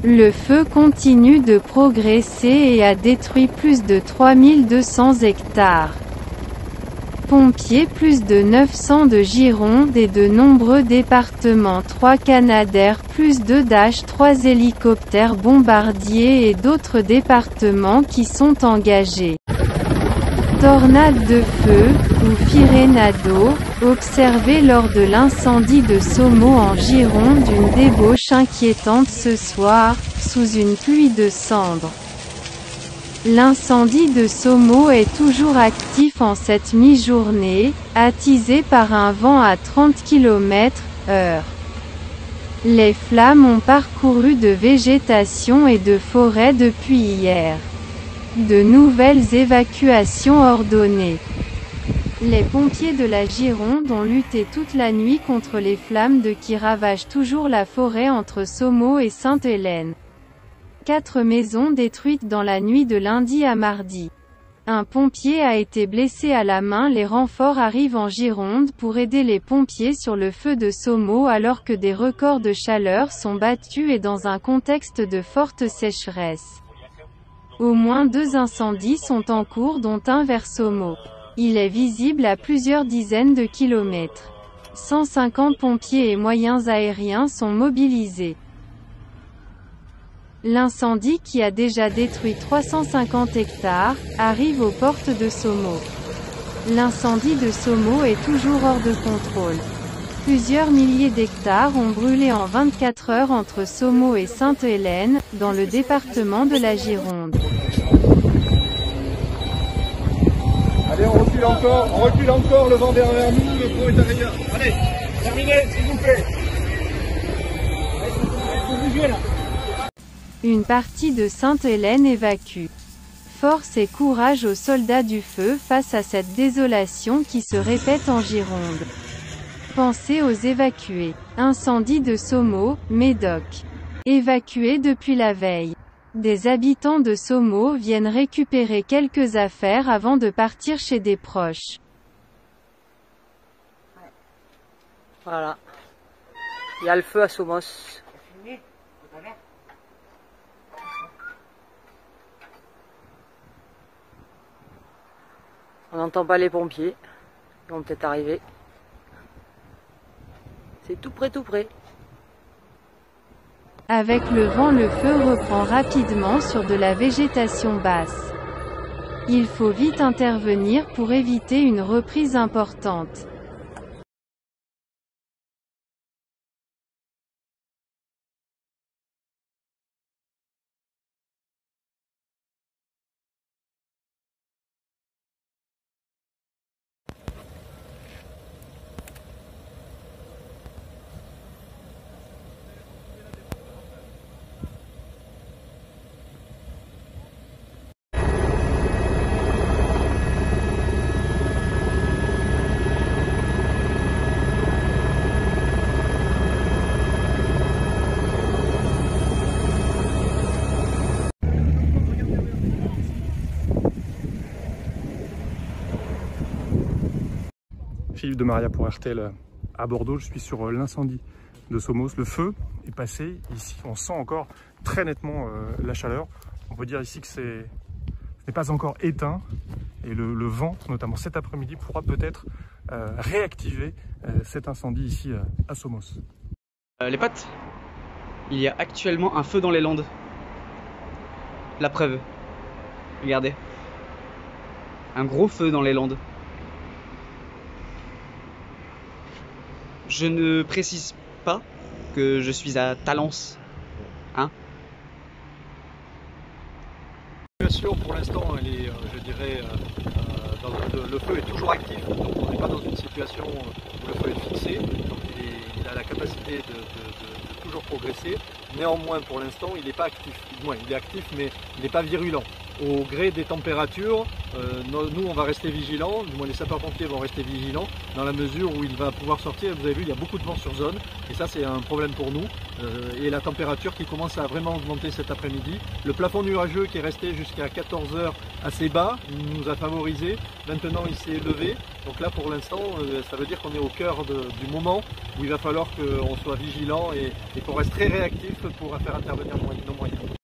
Le feu continue de progresser et a détruit plus de 3200 hectares. Pompiers plus de 900 de Gironde et de nombreux départements, 3 Canadair plus 2-3 hélicoptères bombardiers et d'autres départements qui sont engagés. Tornade de feu, ou Firenado, observée lors de l'incendie de Somo en Gironde, une débauche inquiétante ce soir, sous une pluie de cendres. L'incendie de Somo est toujours actif en cette mi-journée, attisé par un vent à 30 km/h. Les flammes ont parcouru de végétation et de forêt depuis hier. De nouvelles évacuations ordonnées. Les pompiers de la Gironde ont lutté toute la nuit contre les flammes qui ravagent toujours la forêt entre Somo et Sainte-Hélène. 4 maisons détruites dans la nuit de lundi à mardi. Un pompier a été blessé à la main. Les renforts arrivent en Gironde pour aider les pompiers sur le feu de Somo alors que des records de chaleur sont battus et dans un contexte de forte sécheresse. Au moins 2 incendies sont en cours dont un vers Somo. Il est visible à plusieurs dizaines de kilomètres. 150 pompiers et moyens aériens sont mobilisés. L'incendie qui a déjà détruit 350 hectares, arrive aux portes de Somo. L'incendie de Somo est toujours hors de contrôle. Plusieurs milliers d'hectares ont brûlé en 24 heures entre Somo et Sainte-Hélène, dans le département de la Gironde. Allez, on recule encore, le vent derrière nous, le pro est arrivé. Allez, terminez, s'il vous plaît. Allez, bougez là. Une partie de Sainte-Hélène évacue. Force et courage aux soldats du feu face à cette désolation qui se répète en Gironde. Pensez aux évacués. Incendie de Somo, Médoc. Évacués depuis la veille. Des habitants de Somo viennent récupérer quelques affaires avant de partir chez des proches. Voilà. Il y a le feu à Somos. On n'entend pas les pompiers. Ils vont peut-être arriver. C'est tout près, tout près. Avec le vent, le feu reprend rapidement sur de la végétation basse. Il faut vite intervenir pour éviter une reprise importante. Philippe de Maria pour RTL à Bordeaux. Je suis sur l'incendie de Somos. Le feu est passé ici. On sent encore très nettement la chaleur. On peut dire ici que ce n'est pas encore éteint. Et le vent, notamment cet après-midi, pourra peut-être réactiver cet incendie ici à Somos. Les pattes, il y a actuellement un feu dans les Landes. La preuve. Regardez. Un gros feu dans les Landes. Je ne précise pas que je suis à Talence. Hein? La situation pour l'instant, elle est, je dirais, le feu est toujours actif. On n'est pas dans une situation où le feu est fixé. Et il a la capacité de toujours progresser. Néanmoins, pour l'instant, il n'est pas actif. Du moins, il est actif, mais il n'est pas virulent. au gré des températures, nous on va rester vigilants, du moins les sapeurs-pompiers vont rester vigilants, dans la mesure où il va pouvoir sortir. Vous avez vu, il y a beaucoup de vent sur zone, et ça c'est un problème pour nous. Et la température qui commence à vraiment augmenter cet après-midi. Le plafond nuageux qui est resté jusqu'à 14 h assez bas, nous a favorisé. Maintenant il s'est levé, donc là pour l'instant ça veut dire qu'on est au cœur du moment où il va falloir qu'on soit vigilant et qu'on reste très réactif pour faire intervenir nos moyens.